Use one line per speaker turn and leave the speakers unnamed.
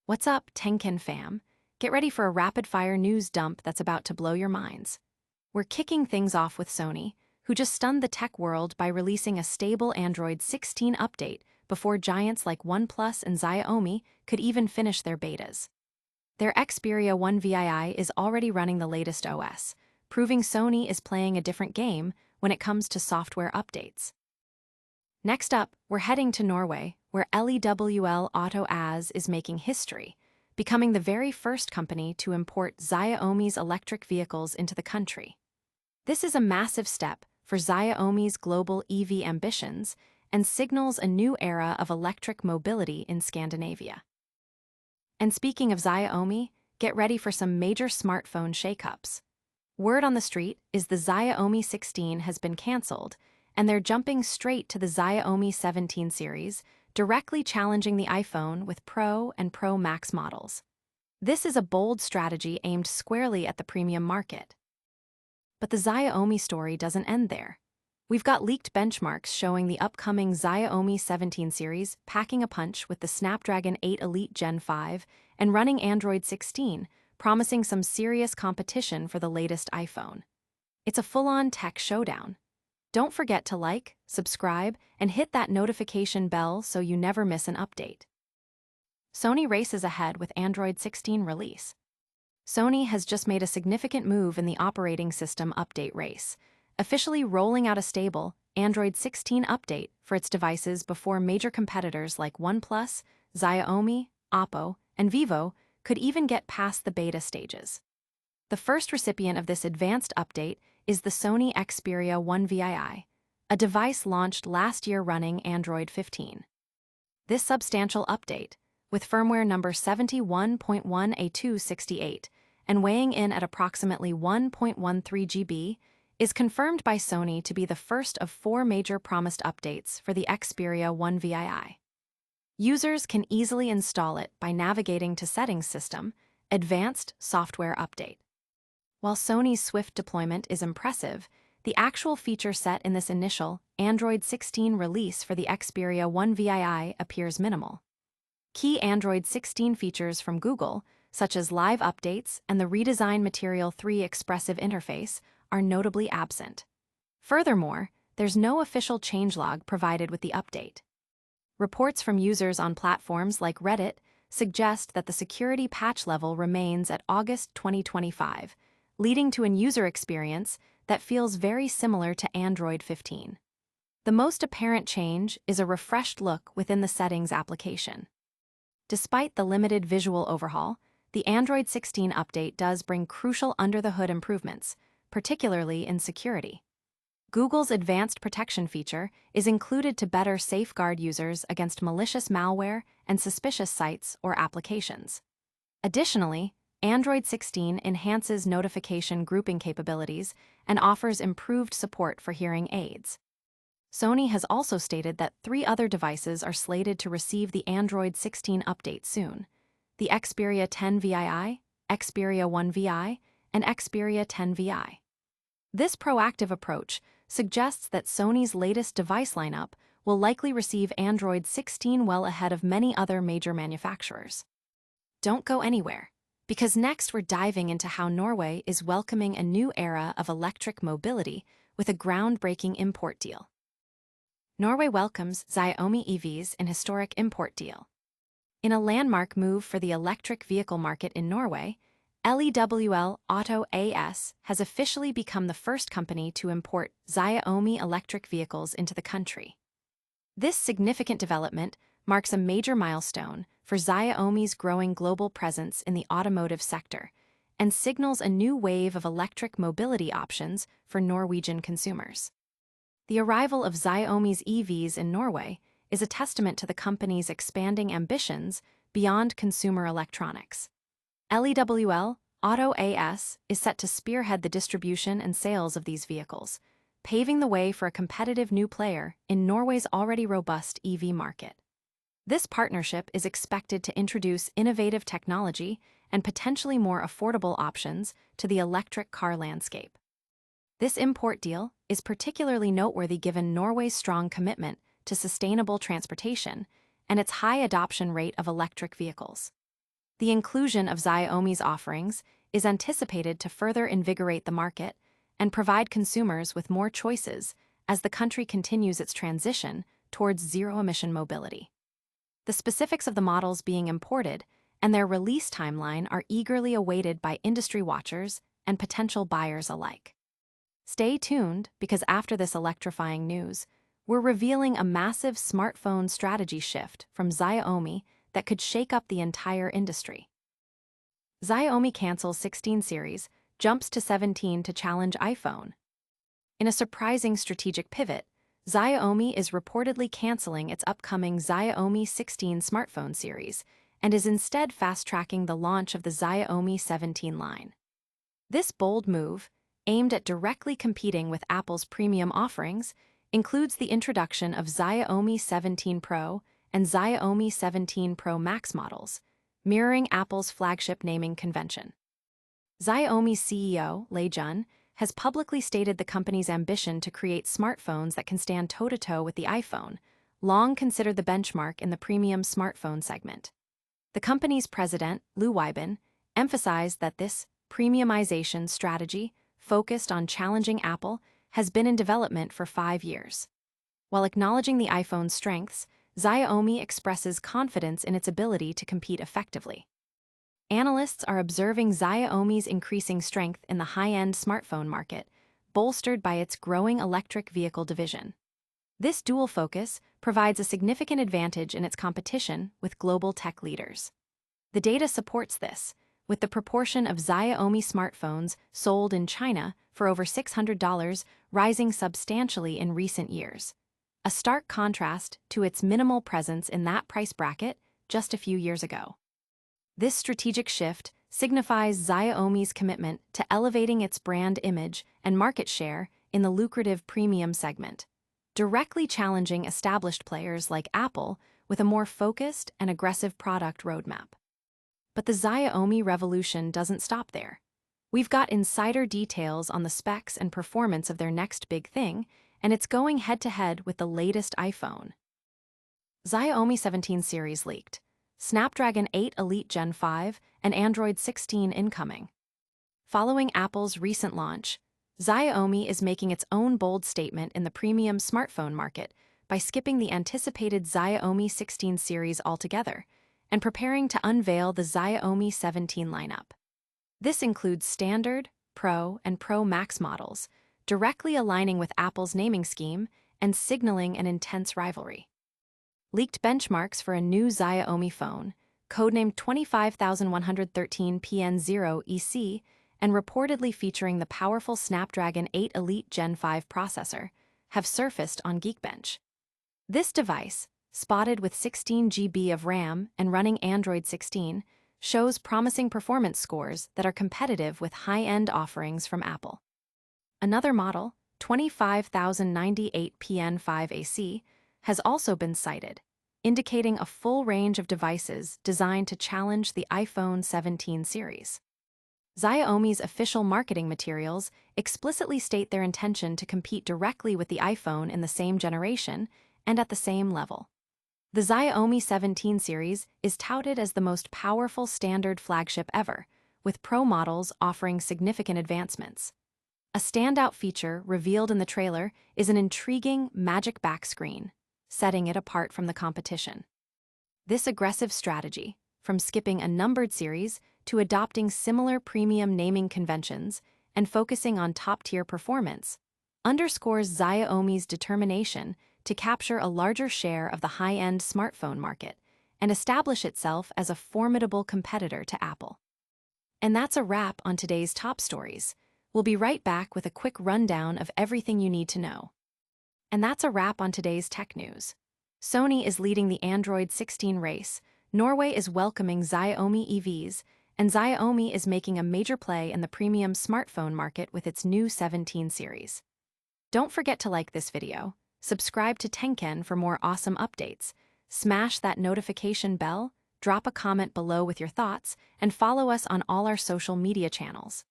What's up, Tenkan fam? Get ready for a rapid-fire news dump that's about to blow your minds. We're kicking things off with Sony, who just stunned the tech world by releasing a stable Android 16 update before giants like OnePlus and Xiaomi could even finish their betas. Their Xperia 1 VII is already running the latest OS, proving Sony is playing a different game when it comes to software updates. Next up, we're heading to Norway, where LEWL Auto AS is making history, becoming the very first company to import Xiaomi's electric vehicles into the country. This is a massive step for Xiaomi's global EV ambitions and signals a new era of electric mobility in Scandinavia. And speaking of Xiaomi, get ready for some major smartphone shakeups. Word on the street is the Xiaomi 16 has been cancelled, and they're jumping straight to the Xiaomi 17 series, directly challenging the iPhone with Pro and Pro Max models. This is a bold strategy aimed squarely at the premium market. But the Xiaomi story doesn't end there. We've got leaked benchmarks showing the upcoming Xiaomi 17 series packing a punch with the Snapdragon 8 Elite Gen 5 and running Android 16, promising some serious competition for the latest iPhone. It's a full-on tech showdown. Don't forget to like, subscribe, and hit that notification bell so you never miss an update. Sony races ahead with Android 16 release. Sony has just made a significant move in the operating system update race, officially rolling out a stable Android 16 update for its devices before major competitors like OnePlus, Xiaomi, Oppo, and Vivo could even get past the beta stages. The first recipient of this advanced update is the Sony Xperia 1 VII, a device launched last year running Android 15. This substantial update, with firmware number 71.1A268 and weighing in at approximately 1.13 GB, is confirmed by Sony to be the first of 4 major promised updates for the Xperia 1 VII. Users can easily install it by navigating to Settings System, Advanced Software Update. While Sony's swift deployment is impressive, the actual feature set in this initial Android 16 release for the Xperia 1 VII appears minimal. Key Android 16 features from Google, such as live updates and the redesigned Material 3 expressive interface, are notably absent. Furthermore, there's no official changelog provided with the update. Reports from users on platforms like Reddit suggest that the security patch level remains at August 2025, leading to an user experience that feels very similar to Android 15. The most apparent change is a refreshed look within the Settings application. Despite the limited visual overhaul, the Android 16 update does bring crucial under-the-hood improvements, particularly in security. Google's Advanced Protection feature is included to better safeguard users against malicious malware and suspicious sites or applications. Additionally, Android 16 enhances notification grouping capabilities and offers improved support for hearing aids. Sony has also stated that 3 other devices are slated to receive the Android 16 update soon: the Xperia 10 VII, Xperia 1 VI, and Xperia 10 VI. This proactive approach suggests that Sony's latest device lineup will likely receive Android 16 well ahead of many other major manufacturers. Don't go anywhere, because next we're diving into how Norway is welcoming a new era of electric mobility with a groundbreaking import deal. Norway welcomes Xiaomi EVs in historic import deal. In a landmark move for the electric vehicle market in Norway, LEWL Auto AS has officially become the first company to import Xiaomi electric vehicles into the country. This significant development marks a major milestone for Xiaomi's growing global presence in the automotive sector and signals a new wave of electric mobility options for Norwegian consumers. The arrival of Xiaomi's EVs in Norway is a testament to the company's expanding ambitions beyond consumer electronics. LEWL Auto AS is set to spearhead the distribution and sales of these vehicles, paving the way for a competitive new player in Norway's already robust EV market. This partnership is expected to introduce innovative technology and potentially more affordable options to the electric car landscape. This import deal is particularly noteworthy given Norway's strong commitment to sustainable transportation and its high adoption rate of electric vehicles. The inclusion of Xiaomi's offerings is anticipated to further invigorate the market and provide consumers with more choices as the country continues its transition towards zero-emission mobility. The specifics of the models being imported and their release timeline are eagerly awaited by industry watchers and potential buyers alike. Stay tuned, because after this electrifying news, we're revealing a massive smartphone strategy shift from Xiaomi that could shake up the entire industry. Xiaomi cancels 16 series, jumps to 17 to challenge iPhone. In a surprising strategic pivot, Xiaomi is reportedly canceling its upcoming Xiaomi 16 smartphone series and is instead fast-tracking the launch of the Xiaomi 17 line. This bold move, aimed at directly competing with Apple's premium offerings, includes the introduction of Xiaomi 17 Pro and Xiaomi 17 Pro Max models, mirroring Apple's flagship naming convention. Xiaomi's CEO, Lei Jun, has publicly stated the company's ambition to create smartphones that can stand toe-to-toe with the iPhone, long considered the benchmark in the premium smartphone segment. The company's president, Lu Weibin, emphasized that this premiumization strategy, focused on challenging Apple, has been in development for 5 years. While acknowledging the iPhone's strengths, Xiaomi expresses confidence in its ability to compete effectively. Analysts are observing Xiaomi's increasing strength in the high-end smartphone market, bolstered by its growing electric vehicle division. This dual focus provides a significant advantage in its competition with global tech leaders. The data supports this, with the proportion of Xiaomi smartphones sold in China for over $600 rising substantially in recent years, a stark contrast to its minimal presence in that price bracket just a few years ago. This strategic shift signifies Xiaomi's commitment to elevating its brand image and market share in the lucrative premium segment, directly challenging established players like Apple with a more focused and aggressive product roadmap. But the Xiaomi revolution doesn't stop there. We've got insider details on the specs and performance of their next big thing, and it's going head-to-head with the latest iPhone. Xiaomi 17 series leaked. Snapdragon 8 Elite Gen 5 and Android 16 incoming. Following Apple's recent launch, Xiaomi is making its own bold statement in the premium smartphone market by skipping the anticipated Xiaomi 16 series altogether and preparing to unveil the Xiaomi 17 lineup. This includes Standard, Pro, and Pro Max models, directly aligning with Apple's naming scheme and signaling an intense rivalry. Leaked benchmarks for a new Xiaomi phone, codenamed 25113 PN0EC, and reportedly featuring the powerful Snapdragon 8 Elite Gen 5 processor, have surfaced on Geekbench. This device, spotted with 16 GB of RAM and running Android 16, shows promising performance scores that are competitive with high-end offerings from Apple. Another model, 25098 PN5AC, has also been cited, indicating a full range of devices designed to challenge the iPhone 17 series. Xiaomi's official marketing materials explicitly state their intention to compete directly with the iPhone in the same generation and at the same level. The Xiaomi 17 series is touted as the most powerful standard flagship ever, with Pro models offering significant advancements. A standout feature revealed in the trailer is an intriguing magic back screen, setting it apart from the competition. This aggressive strategy, from skipping a numbered series to adopting similar premium naming conventions and focusing on top-tier performance, underscores Xiaomi's determination to capture a larger share of the high-end smartphone market and establish itself as a formidable competitor to Apple. And that's a wrap on today's top stories. We'll be right back with a quick rundown of everything you need to know. And that's a wrap on today's tech news. Sony is leading the Android 16 race, Norway is welcoming Xiaomi EVs, and Xiaomi is making a major play in the premium smartphone market with its new 17 series. Don't forget to like this video, subscribe to Tenken for more awesome updates, smash that notification bell, drop a comment below with your thoughts, and follow us on all our social media channels.